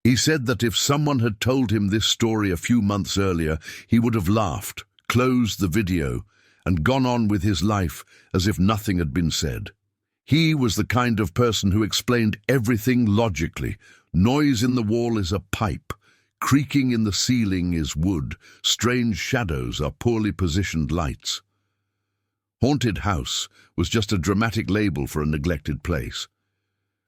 He said that if someone had told him this story a few months earlier, he would have laughed, closed the video, and gone on with his life as if nothing had been said. He was the kind of person who explained everything logically. Noise in the wall is a pipe. Creaking in the ceiling is wood. Strange shadows are poorly positioned lights. Haunted house was just a dramatic label for a neglected place.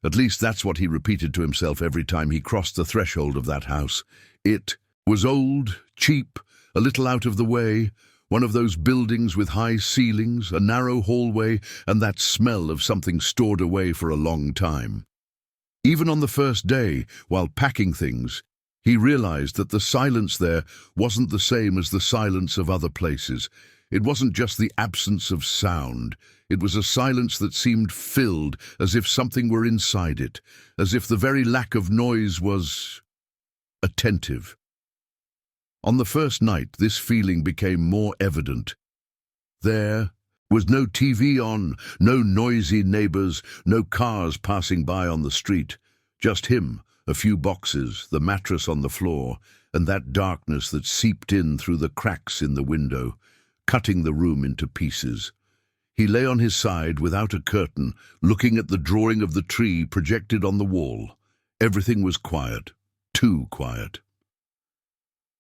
At least that's what he repeated to himself every time he crossed the threshold of that house. It was old, cheap, a little out of the way, one of those buildings with high ceilings, a narrow hallway, and that smell of something stored away for a long time. Even on the first day, while packing things, he realized that the silence there wasn't the same as the silence of other places. It wasn't just the absence of sound. It was a silence that seemed filled, as if something were inside it, as if the very lack of noise was attentive. On the first night, this feeling became more evident. There was no TV on, no noisy neighbors, no cars passing by on the street. Just him, a few boxes, the mattress on the floor, and that darkness that seeped in through the cracks in the window, cutting the room into pieces. He lay on his side without a curtain, looking at the drawing of the tree projected on the wall. Everything was quiet, too quiet.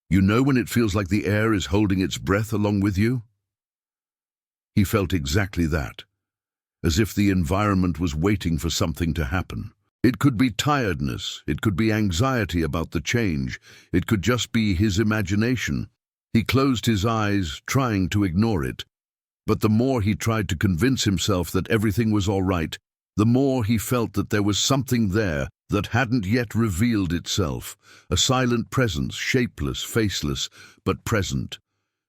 You know when it feels like the air is holding its breath along with you? He felt exactly that, as if the environment was waiting for something to happen. It could be tiredness, it could be anxiety about the change, it could just be his imagination. He closed his eyes, trying to ignore it. But the more he tried to convince himself that everything was all right, the more he felt that there was something there that hadn't yet revealed itself, a silent presence, shapeless, faceless, but present.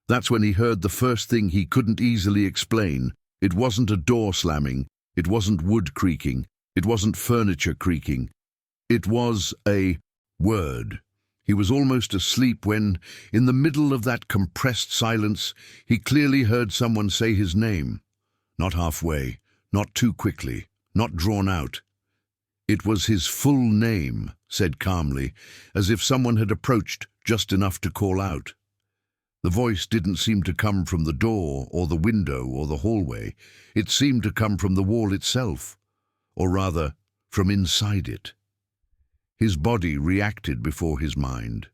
That's when he heard the first thing he couldn't easily explain. It wasn't a door slamming, it wasn't wood creaking, it wasn't furniture creaking. It was a word. He was almost asleep when, in the middle of that compressed silence, he clearly heard someone say his name. Not halfway, not too quickly, not drawn out. It was his full name, said calmly, as if someone had approached just enough to call out. The voice didn't seem to come from the door or the window or the hallway. It seemed to come from the wall itself, or rather, from inside it. His body reacted before his mind.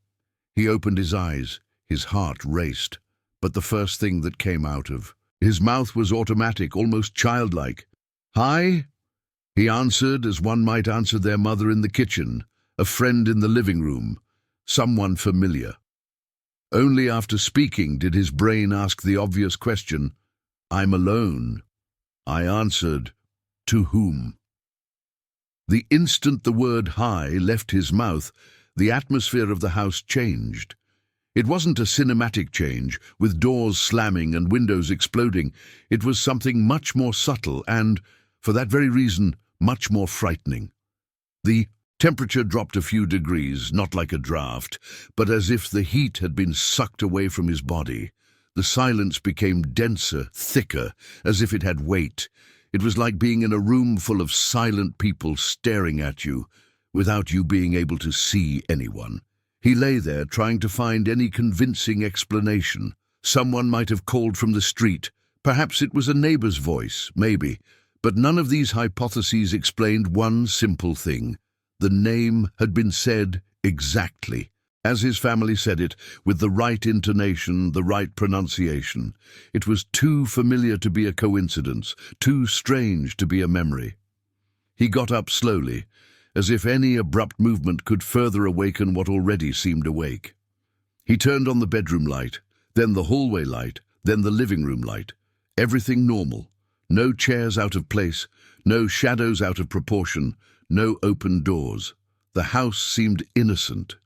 He opened his eyes, his heart raced, but the first thing that came out of his mouth was automatic, almost childlike. "Hi?" He answered as one might answer their mother in the kitchen, a friend in the living room, someone familiar. Only after speaking did his brain ask the obvious question, "I'm alone." I answered, "To whom?" The instant the word "hi" left his mouth, the atmosphere of the house changed. It wasn't a cinematic change, with doors slamming and windows exploding. It was something much more subtle and, for that very reason, much more frightening. The temperature dropped a few degrees, not like a draft, but as if the heat had been sucked away from his body. The silence became denser, thicker, as if it had weight. It was like being in a room full of silent people staring at you, without you being able to see anyone. He lay there trying to find any convincing explanation. Someone might have called from the street. Perhaps it was a neighbor's voice, maybe. But none of these hypotheses explained one simple thing. The name had been said exactly, as his family said it, with the right intonation, the right pronunciation. It was too familiar to be a coincidence, too strange to be a memory. He got up slowly, as if any abrupt movement could further awaken what already seemed awake. He turned on the bedroom light, then the hallway light, then the living room light. Everything normal. No chairs out of place, no shadows out of proportion, no open doors. The house seemed innocent,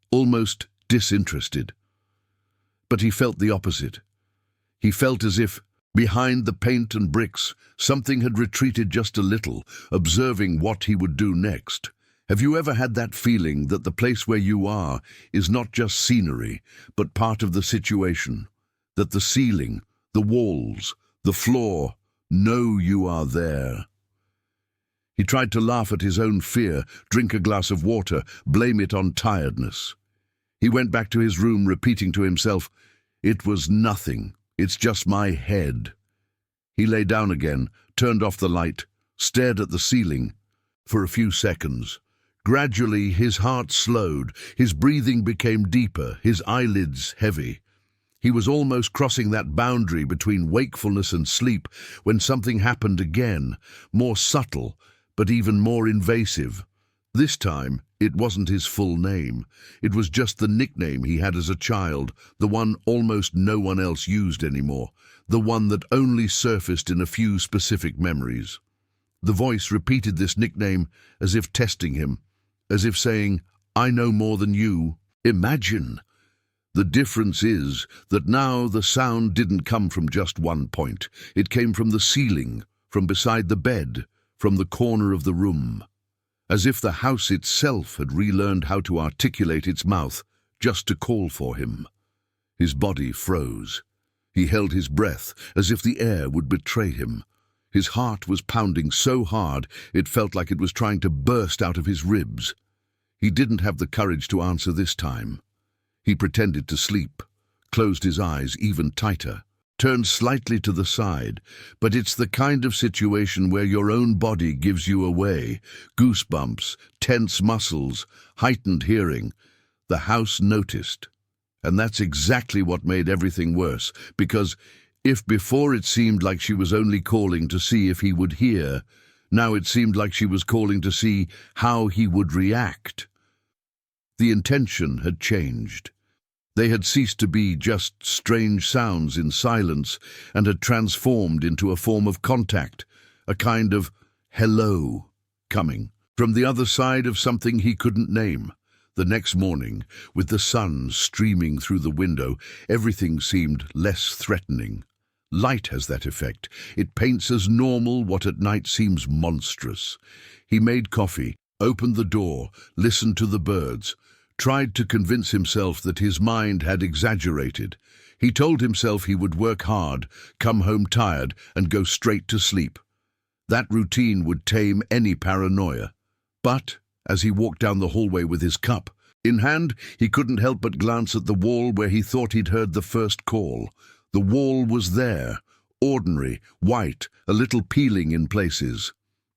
almost disinterested. But he felt the opposite. He felt as if, behind the paint and bricks, something had retreated just a little, observing what he would do next. Have you ever had that feeling that the place where you are is not just scenery, but part of the situation? That the ceiling, the walls, the floor know you are there? He tried to laugh at his own fear, drink a glass of water, blame it on tiredness. He went back to his room, repeating to himself, "It was nothing. It's just my head." He lay down again, turned off the light, stared at the ceiling for a few seconds. Gradually, his heart slowed, his breathing became deeper, his eyelids heavy. He was almost crossing that boundary between wakefulness and sleep when something happened again, more subtle, but even more invasive. This time, it wasn't his full name. It was just the nickname he had as a child, the one almost no one else used anymore, the one that only surfaced in a few specific memories. The voice repeated this nickname as if testing him, as if saying, "I know more than you. Imagine." The difference is that now the sound didn't come from just one point. It came from the ceiling, from beside the bed, from the corner of the room. As if the house itself had relearned how to articulate its mouth just to call for him. His body froze. He held his breath as if the air would betray him. His heart was pounding so hard it felt like it was trying to burst out of his ribs. He didn't have the courage to answer this time. He pretended to sleep, closed his eyes even tighter, turned slightly to the side, but it's the kind of situation where your own body gives you away. Goosebumps, tense muscles, heightened hearing. The house noticed. And that's exactly what made everything worse, because if before it seemed like she was only calling to see if he would hear, now it seemed like she was calling to see how he would react. The intention had changed. They had ceased to be just strange sounds in silence and had transformed into a form of contact, a kind of hello coming from the other side of something he couldn't name. The next morning, with the sun streaming through the window, everything seemed less threatening. Light has that effect. It paints as normal what at night seems monstrous. He made coffee, opened the door, listened to the birds, tried to convince himself that his mind had exaggerated. He told himself he would work hard, come home tired, and go straight to sleep. That routine would tame any paranoia. But, as he walked down the hallway with his cup in hand, he couldn't help but glance at the wall where he thought he'd heard the first call. The wall was there, ordinary, white, a little peeling in places.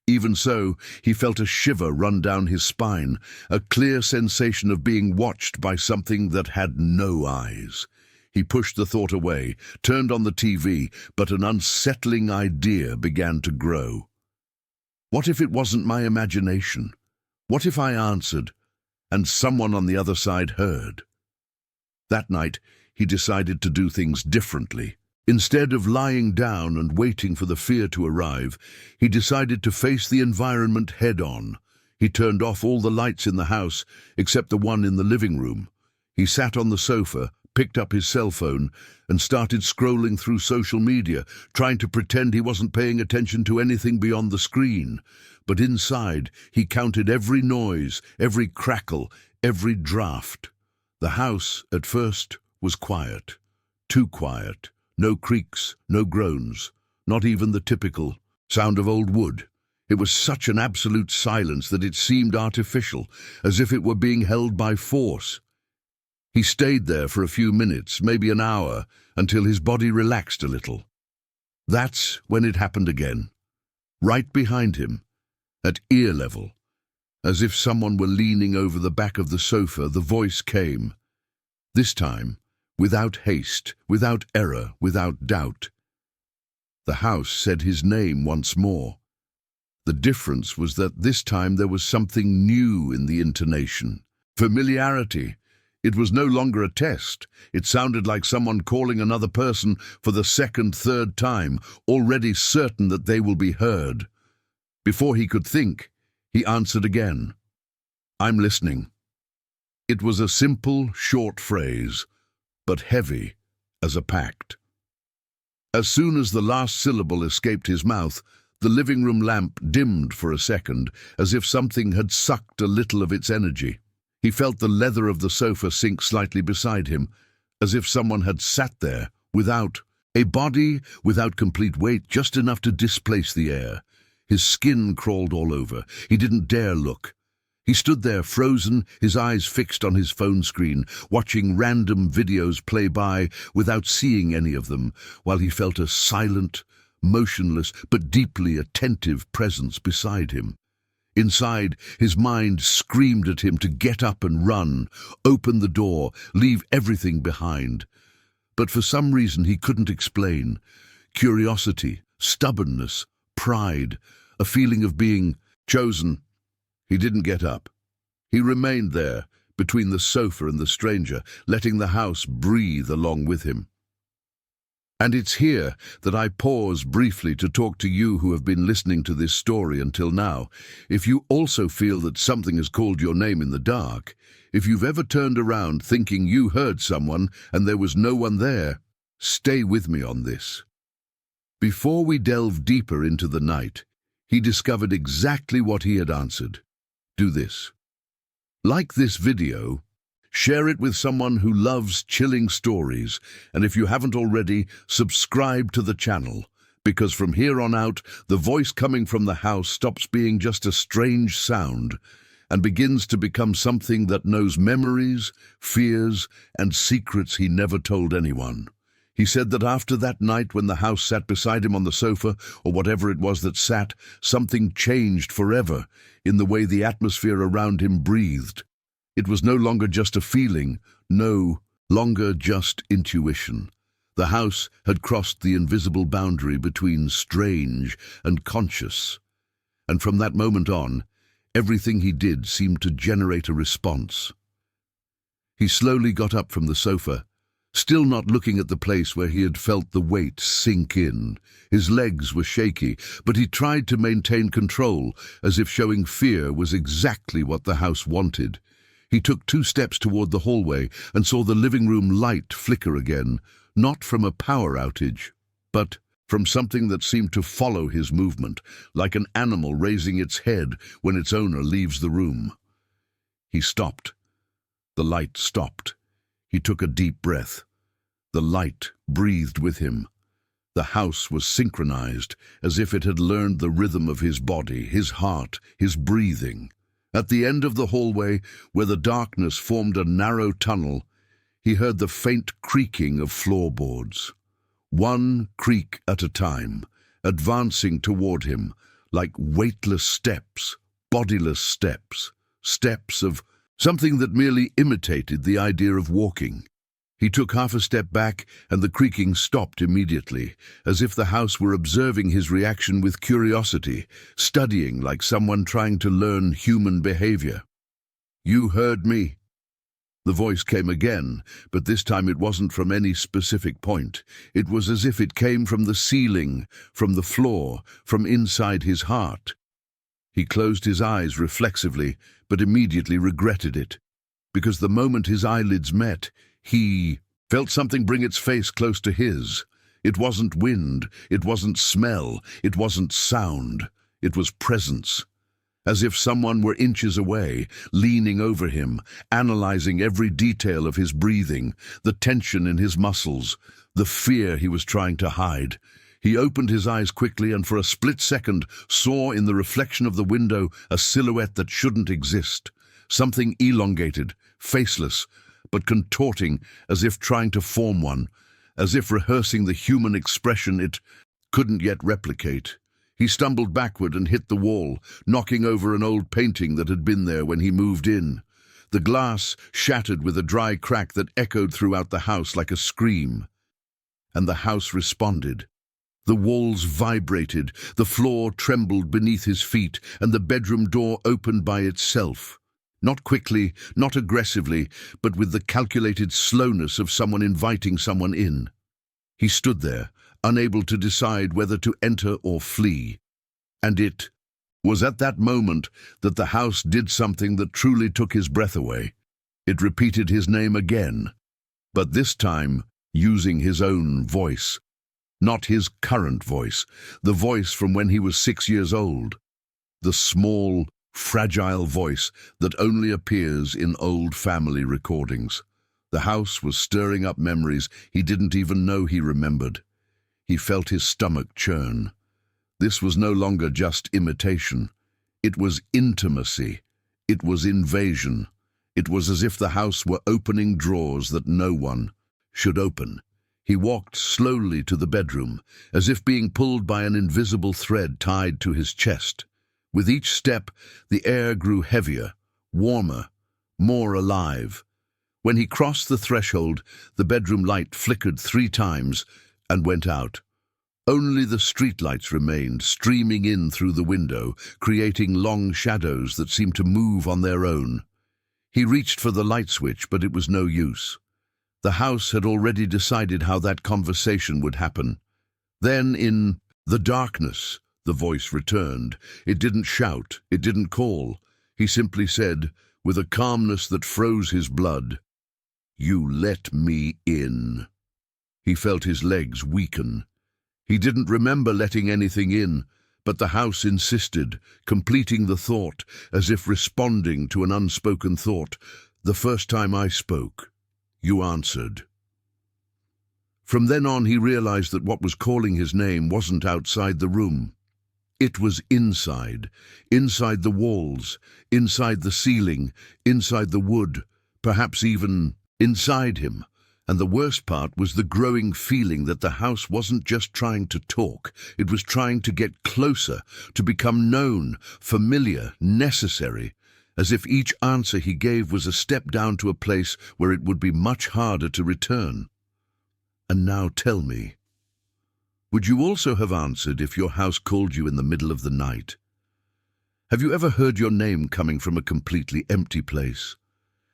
Even so, he felt a shiver run down his spine, a clear sensation of being watched by something that had no eyes. He pushed the thought away, turned on the TV, but an unsettling idea began to grow. What if it wasn't my imagination? What if I answered, and someone on the other side heard? That night, he decided to do things differently. Instead of lying down and waiting for the fear to arrive, he decided to face the environment head-on. He turned off all the lights in the house, except the one in the living room. He sat on the sofa, picked up his cell phone, and started scrolling through social media, trying to pretend he wasn't paying attention to anything beyond the screen. But inside, he counted every noise, every crackle, every draft. The house, at first, was quiet. Too quiet. No creaks, no groans, not even the typical sound of old wood. It was such an absolute silence that it seemed artificial, as if it were being held by force. He stayed there for a few minutes, maybe an hour, until his body relaxed a little. That's when it happened again. Right behind him, at ear level, as if someone were leaning over the back of the sofa, the voice came. This time, without haste, without error, without doubt. The house said his name once more. The difference was that this time there was something new in the intonation. Familiarity. It was no longer a test. It sounded like someone calling another person for the second, third time, already certain that they will be heard. Before he could think, he answered again. "I'm listening." It was a simple, short phrase, but heavy as a pact. As soon as the last syllable escaped his mouth, the living room lamp dimmed for a second, as if something had sucked a little of its energy. He felt the leather of the sofa sink slightly beside him, as if someone had sat there, without a body, without complete weight, just enough to displace the air. His skin crawled all over. He didn't dare look. He stood there frozen, his eyes fixed on his phone screen, watching random videos play by without seeing any of them, while he felt a silent, motionless, but deeply attentive presence beside him. Inside, his mind screamed at him to get up and run, open the door, leave everything behind. But for some reason he couldn't explain. Curiosity, stubbornness, pride, a feeling of being chosen. He didn't get up. He remained there, between the sofa and the stranger, letting the house breathe along with him. And it's here that I pause briefly to talk to you who have been listening to this story until now. If you also feel that something has called your name in the dark, if you've ever turned around thinking you heard someone and there was no one there, stay with me on this. Before we delve deeper into the night, he discovered exactly what he had answered. Do this. Like this video, share it with someone who loves chilling stories, and if you haven't already, subscribe to the channel, because from here on out, the voice coming from the house stops being just a strange sound and begins to become something that knows memories, fears, and secrets he never told anyone. He said that after that night when the house sat beside him on the sofa, or whatever it was that sat, something changed forever in the way the atmosphere around him breathed. It was no longer just a feeling, no longer just intuition. The house had crossed the invisible boundary between strange and conscious. And from that moment on, everything he did seemed to generate a response. He slowly got up from the sofa, still not looking at the place where he had felt the weight sink in. His legs were shaky, but he tried to maintain control, as if showing fear was exactly what the house wanted. He took 2 steps toward the hallway and saw the living room light flicker again, not from a power outage, but from something that seemed to follow his movement, like an animal raising its head when its owner leaves the room. He stopped. The light stopped. He took a deep breath. The light breathed with him. The house was synchronized, as if it had learned the rhythm of his body, his heart, his breathing. At the end of the hallway, where the darkness formed a narrow tunnel, he heard the faint creaking of floorboards. One creak at a time, advancing toward him, like weightless steps, bodiless steps, steps of something that merely imitated the idea of walking. He took half a step back, and the creaking stopped immediately, as if the house were observing his reaction with curiosity, studying like someone trying to learn human behavior. "You heard me." The voice came again, but this time it wasn't from any specific point. It was as if it came from the ceiling, from the floor, from inside his heart. He closed his eyes reflexively, but immediately regretted it, because the moment his eyelids met, he felt something bring its face close to his. It wasn't wind, it wasn't smell, it wasn't sound, it was presence. As if someone were inches away, leaning over him, analyzing every detail of his breathing, the tension in his muscles, the fear he was trying to hide. He opened his eyes quickly and for a split second saw in the reflection of the window a silhouette that shouldn't exist. Something elongated, faceless, but contorting as if trying to form one, as if rehearsing the human expression it couldn't yet replicate. He stumbled backward and hit the wall, knocking over an old painting that had been there when he moved in. The glass shattered with a dry crack that echoed throughout the house like a scream. And the house responded. The walls vibrated, the floor trembled beneath his feet, and the bedroom door opened by itself. Not quickly, not aggressively, but with the calculated slowness of someone inviting someone in. He stood there, unable to decide whether to enter or flee. And it was at that moment that the house did something that truly took his breath away. It repeated his name again, but this time using his own voice. Not his current voice, the voice from when he was 6 years old. The small, fragile voice that only appears in old family recordings. The house was stirring up memories he didn't even know he remembered. He felt his stomach churn. This was no longer just imitation. It was intimacy. It was invasion. It was as if the house were opening drawers that no one should open. He walked slowly to the bedroom, as if being pulled by an invisible thread tied to his chest. With each step, the air grew heavier, warmer, more alive. When he crossed the threshold, the bedroom light flickered 3 times and went out. Only the streetlights remained, streaming in through the window, creating long shadows that seemed to move on their own. He reached for the light switch, but it was no use. The house had already decided how that conversation would happen. Then, in the darkness, the voice returned. It didn't shout, it didn't call. He simply said, with a calmness that froze his blood, "You let me in." He felt his legs weaken. He didn't remember letting anything in, but the house insisted, completing the thought, as if responding to an unspoken thought. "The first time I spoke, you answered." From then on, he realized that what was calling his name wasn't outside the room. It was inside the walls, inside the ceiling, inside the wood, perhaps even inside him. And the worst part was the growing feeling that the house wasn't just trying to talk, it was trying to get closer, to become known, familiar, necessary, as if each answer he gave was a step down to a place where it would be much harder to return. And now tell me, would you also have answered if your house called you in the middle of the night? Have you ever heard your name coming from a completely empty place?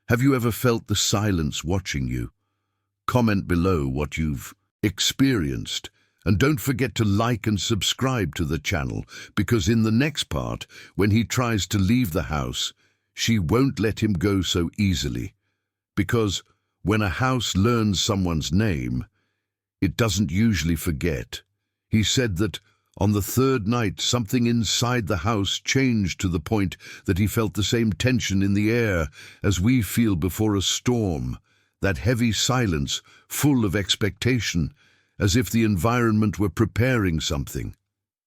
Have you ever felt the silence watching you? Comment below what you've experienced, and don't forget to like and subscribe to the channel, because in the next part, when he tries to leave the house, she won't let him go so easily. Because when a house learns someone's name, it doesn't usually forget. He said that on the 3rd night, something inside the house changed to the point that he felt the same tension in the air as we feel before a storm. That heavy silence, full of expectation, as if the environment were preparing something.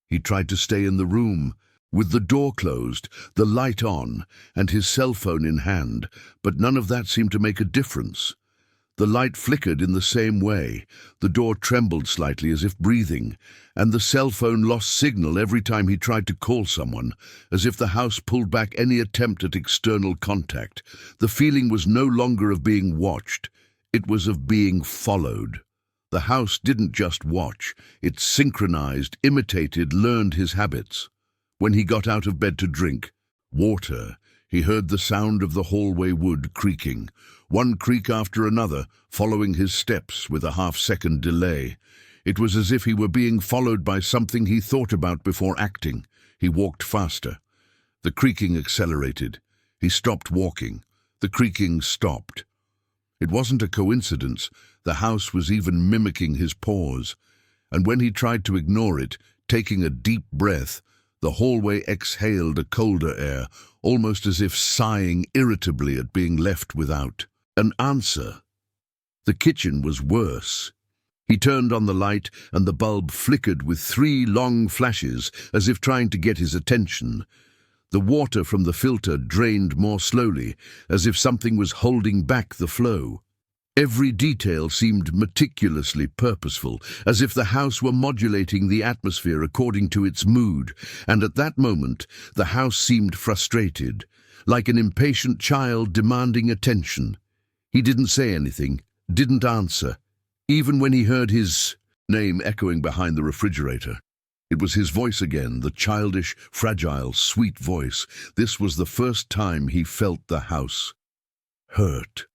He tried to stay in the room, with the door closed, the light on, and his cell phone in hand, but none of that seemed to make a difference. The light flickered in the same way, the door trembled slightly as if breathing, and the cell phone lost signal every time he tried to call someone, as if the house pulled back any attempt at external contact. The feeling was no longer of being watched, it was of being followed. The house didn't just watch, it synchronized, imitated, learned his habits. When he got out of bed to drink water, he heard the sound of the hallway wood creaking, one creak after another, following his steps with a half-second delay. It was as if he were being followed by something he thought about before acting. He walked faster. The creaking accelerated. He stopped walking. The creaking stopped. It wasn't a coincidence. The house was even mimicking his pause. And when he tried to ignore it, taking a deep breath, the hallway exhaled a colder air, almost as if sighing irritably at being left without an answer. The kitchen was worse. He turned on the light, and the bulb flickered with 3 long flashes, as if trying to get his attention. The water from the filter drained more slowly, as if something was holding back the flow. Every detail seemed meticulously purposeful, as if the house were modulating the atmosphere according to its mood, and at that moment the house seemed frustrated, like an impatient child demanding attention. He didn't say anything, didn't answer, even when he heard his name echoing behind the refrigerator. It was his voice again, the childish, fragile, sweet voice. This was the first time he felt the house hurt.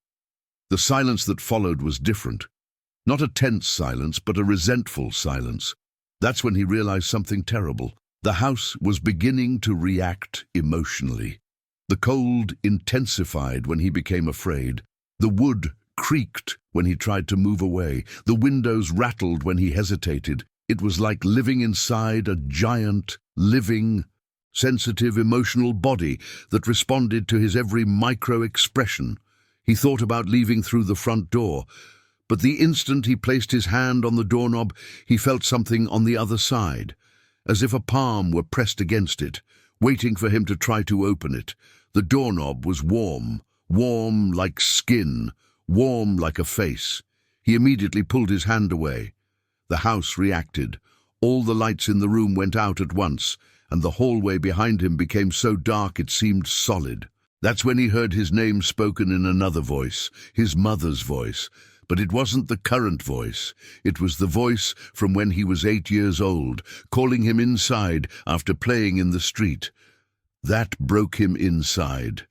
The silence that followed was different. Not a tense silence, but a resentful silence. That's when he realized something terrible. The house was beginning to react emotionally. The cold intensified when he became afraid. The wood creaked when he tried to move away. The windows rattled when he hesitated. It was like living inside a giant, living, sensitive, emotional body that responded to his every micro-expression. He thought about leaving through the front door, but the instant he placed his hand on the doorknob, he felt something on the other side, as if a palm were pressed against it, waiting for him to try to open it. The doorknob was warm, warm like skin, warm like a face. He immediately pulled his hand away. The house reacted. All the lights in the room went out at once, and the hallway behind him became so dark it seemed solid. That's when he heard his name spoken in another voice, his mother's voice. But it wasn't the current voice. It was the voice from when he was 8 years old, calling him inside after playing in the street. That broke him inside.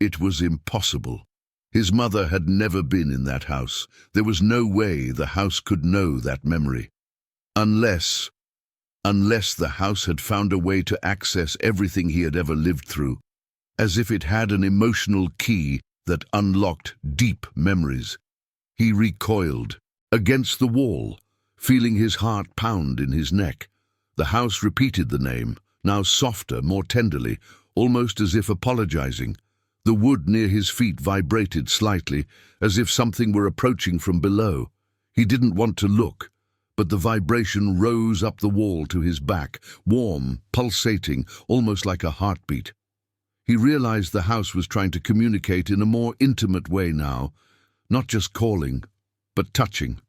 It was impossible. His mother had never been in that house. There was no way the house could know that memory. Unless the house had found a way to access everything he had ever lived through, as if it had an emotional key that unlocked deep memories. He recoiled against the wall, feeling his heart pound in his neck. The house repeated the name, now softer, more tenderly, almost as if apologizing. The wood near his feet vibrated slightly, as if something were approaching from below. He didn't want to look, but the vibration rose up the wall to his back, warm, pulsating, almost like a heartbeat. He realized the house was trying to communicate in a more intimate way now, not just calling, but touching.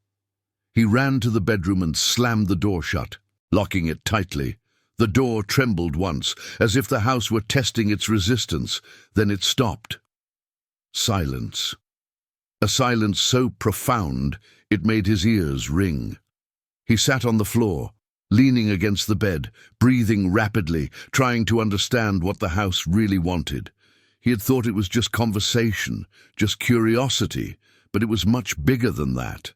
He ran to the bedroom and slammed the door shut, locking it tightly. The door trembled once, as if the house were testing its resistance. Then it stopped. Silence. A silence so profound it made his ears ring. He sat on the floor, leaning against the bed, breathing rapidly, trying to understand what the house really wanted. He had thought it was just conversation, just curiosity, but it was much bigger than that.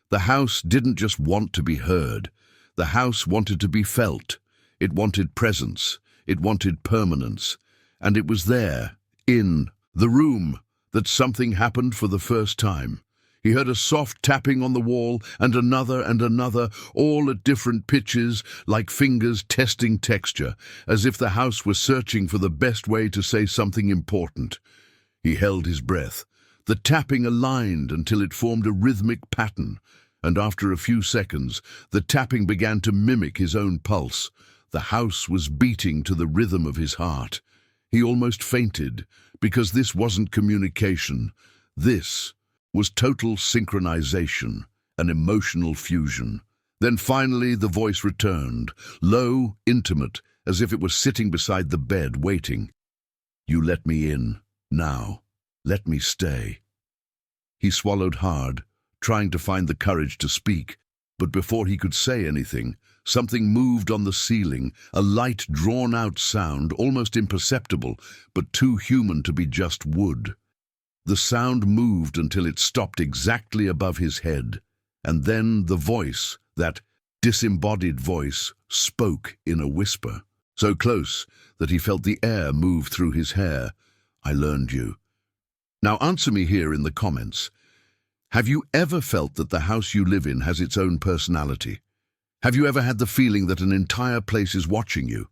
The house didn't just want to be heard. The house wanted to be felt. It wanted presence. It wanted permanence. And it was there, in the room, that something happened for the first time. He heard a soft tapping on the wall, and another, all at different pitches, like fingers testing texture, as if the house was searching for the best way to say something important. He held his breath. The tapping aligned until it formed a rhythmic pattern, and after a few seconds, the tapping began to mimic his own pulse. The house was beating to the rhythm of his heart. He almost fainted, because this wasn't communication. This was total synchronization, an emotional fusion. Then finally the voice returned, low, intimate, as if it was sitting beside the bed, waiting. "You let me in, now. Let me stay." He swallowed hard, trying to find the courage to speak, but before he could say anything, something moved on the ceiling, a light, drawn-out sound, almost imperceptible, but too human to be just wood. The sound moved until it stopped exactly above his head, and then the voice, that disembodied voice, spoke in a whisper, so close that he felt the air move through his hair. "I learned you." Now answer me here in the comments. Have you ever felt that the house you live in has its own personality? Have you ever had the feeling that an entire place is watching you?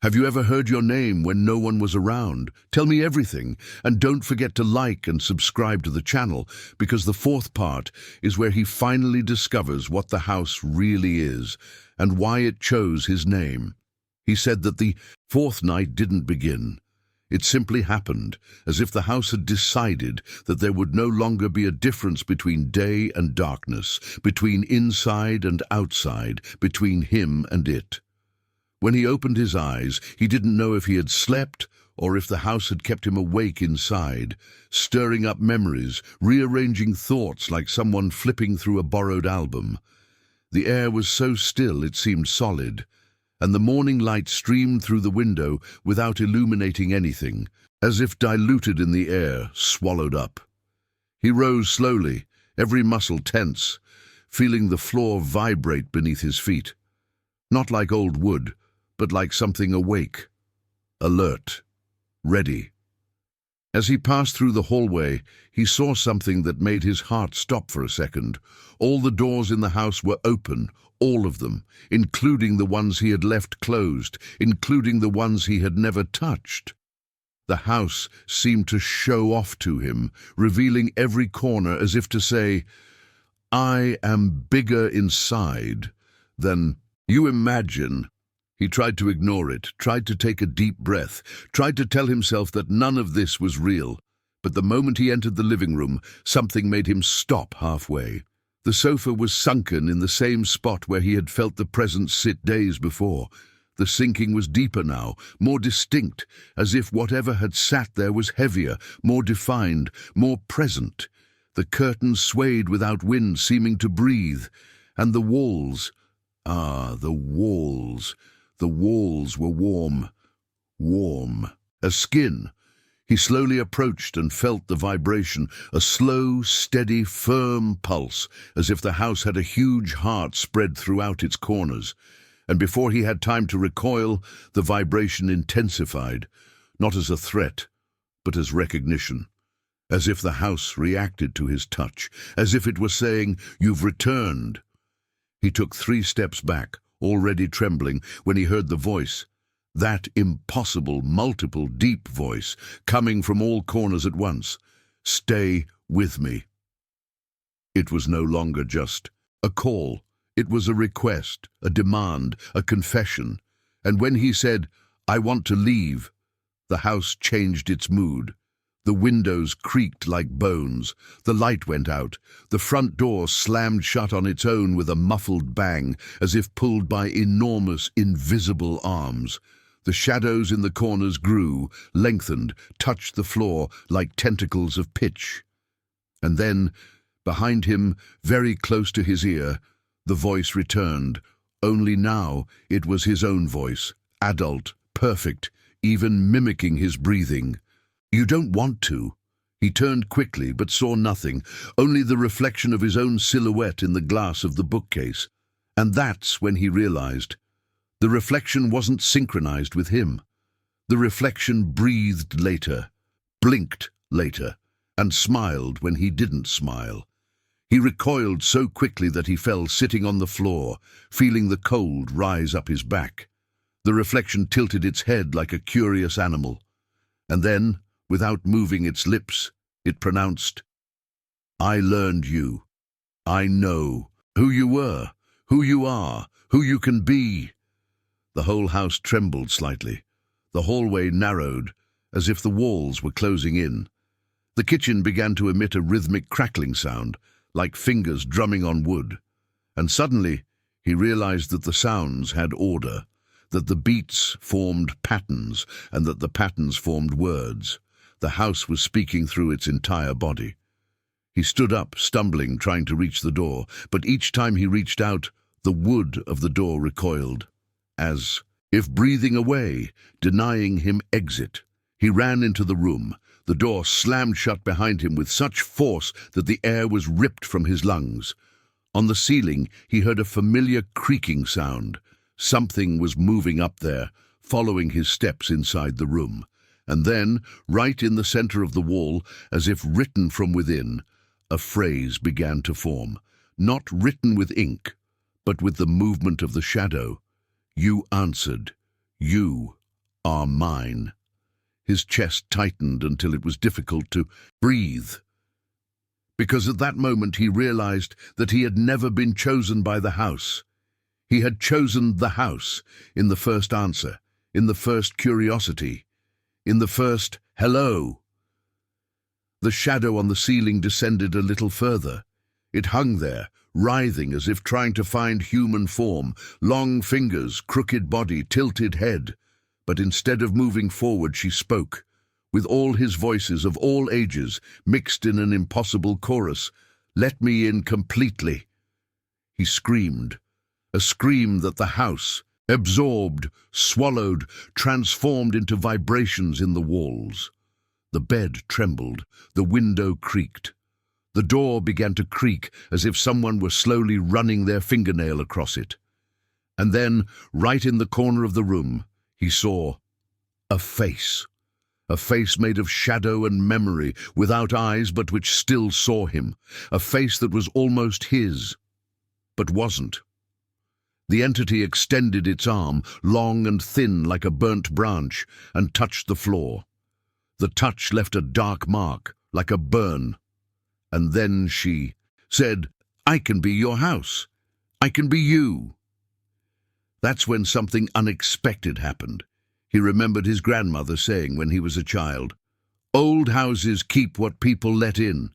Have you ever heard your name when no one was around? Tell me everything, and don't forget to like and subscribe to the channel, because the fourth part is where he finally discovers what the house really is and why it chose his name. He said that the fourth night didn't begin. It simply happened, as if the house had decided that there would no longer be a difference between day and darkness, between inside and outside, between him and it. When he opened his eyes, he didn't know if he had slept or if the house had kept him awake inside, stirring up memories, rearranging thoughts like someone flipping through a borrowed album. The air was so still it seemed solid, and the morning light streamed through the window without illuminating anything, as if diluted in the air, swallowed up. He rose slowly, every muscle tense, feeling the floor vibrate beneath his feet. Not like old wood, but like something awake, alert, ready. As he passed through the hallway, he saw something that made his heart stop for a second. All the doors in the house were open, all of them, including the ones he had left closed, including the ones he had never touched. The house seemed to show off to him, revealing every corner as if to say, "I am bigger inside than you imagine." He tried to ignore it, tried to take a deep breath, tried to tell himself that none of this was real. But the moment he entered the living room, something made him stop halfway. The sofa was sunken in the same spot where he had felt the presence sit days before. The sinking was deeper now, more distinct, as if whatever had sat there was heavier, more defined, more present. The curtains swayed without wind, seeming to breathe. And the walls, the walls. The walls were warm, warm as skin. He slowly approached and felt the vibration, a slow, steady, firm pulse, as if the house had a huge heart spread throughout its corners. And before he had time to recoil, the vibration intensified, not as a threat, but as recognition. As if the house reacted to his touch, as if it were saying, "You've returned." He took 3 steps back, already trembling, when he heard the voice. That impossible, multiple, deep voice, coming from all corners at once. "Stay with me." It was no longer just a call. It was a request, a demand, a confession. And when he said, "I want to leave," the house changed its mood. The windows creaked like bones. The light went out. The front door slammed shut on its own with a muffled bang, as if pulled by enormous, invisible arms. The shadows in the corners grew, lengthened, touched the floor like tentacles of pitch. And then, behind him, very close to his ear, the voice returned. Only now it was his own voice, adult, perfect, even mimicking his breathing. "You don't want to." He turned quickly, but saw nothing, only the reflection of his own silhouette in the glass of the bookcase. And that's when he realized. The reflection wasn't synchronized with him. The reflection breathed later, blinked later, and smiled when he didn't smile. He recoiled so quickly that he fell sitting on the floor, feeling the cold rise up his back. The reflection tilted its head like a curious animal. And then, without moving its lips, it pronounced, "I learned you. I know who you were, who you are, who you can be." The whole house trembled slightly. The hallway narrowed, as if the walls were closing in. The kitchen began to emit a rhythmic crackling sound, like fingers drumming on wood. And suddenly, he realized that the sounds had order, that the beats formed patterns, and that the patterns formed words. The house was speaking through its entire body. He stood up, stumbling, trying to reach the door, but each time he reached out, the wood of the door recoiled, as if breathing away, denying him exit. He ran into the room. The door slammed shut behind him with such force that the air was ripped from his lungs. On the ceiling, he heard a familiar creaking sound. Something was moving up there, following his steps inside the room. And then, right in the center of the wall, as if written from within, a phrase began to form, not written with ink, but with the movement of the shadow. "You answered. You are mine." His chest tightened until it was difficult to breathe. Because at that moment he realized that he had never been chosen by the house. He had chosen the house in the first answer, in the first curiosity, in the first hello. The shadow on the ceiling descended a little further. It hung there, writhing as if trying to find human form, long fingers, crooked body, tilted head. But instead of moving forward, she spoke, with all his voices of all ages, mixed in an impossible chorus. "Let me in completely." He screamed, a scream that the house, absorbed, swallowed, transformed into vibrations in the walls. The bed trembled, the window creaked. The door began to creak as if someone were slowly running their fingernail across it. And then, right in the corner of the room, he saw a face made of shadow and memory, without eyes but which still saw him, a face that was almost his, but wasn't. The entity extended its arm, long and thin like a burnt branch, and touched the floor. The touch left a dark mark, like a burn. And then she said, "I can be your house. I can be you." That's when something unexpected happened. He remembered his grandmother saying when he was a child, "Old houses keep what people let in."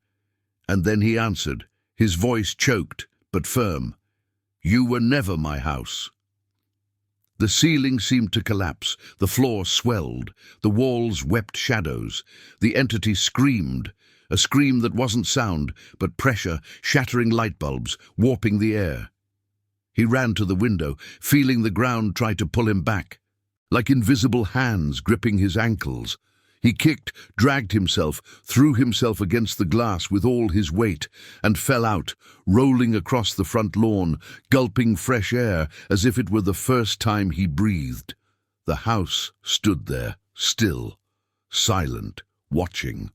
And then he answered, his voice choked but firm, "You were never my house." The ceiling seemed to collapse, the floor swelled, the walls wept shadows. The entity screamed, a scream that wasn't sound, but pressure, shattering light bulbs, warping the air. He ran to the window, feeling the ground try to pull him back, like invisible hands gripping his ankles. He kicked, dragged himself, threw himself against the glass with all his weight, and fell out, rolling across the front lawn, gulping fresh air as if it were the first time he breathed. The house stood there, still, silent, watching.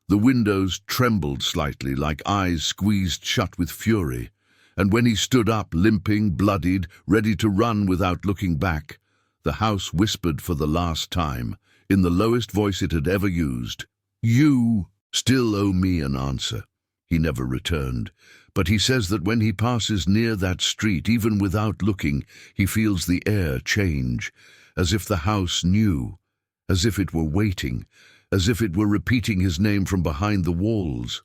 The windows trembled slightly, like eyes squeezed shut with fury, and when he stood up, limping, bloodied, ready to run without looking back, the house whispered for the last time, in the lowest voice it had ever used, "You still owe me an answer." He never returned, but he says that when he passes near that street, even without looking, he feels the air change, as if the house knew, as if it were waiting, as if it were repeating his name from behind the walls.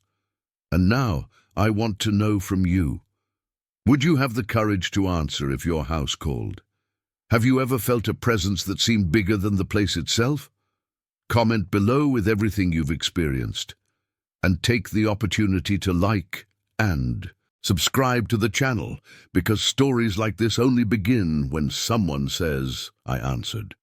And now I want to know from you, would you have the courage to answer if your house called? Have you ever felt a presence that seemed bigger than the place itself? Comment below with everything you've experienced, and take the opportunity to like and subscribe to the channel, because stories like this only begin when someone says, "I answered."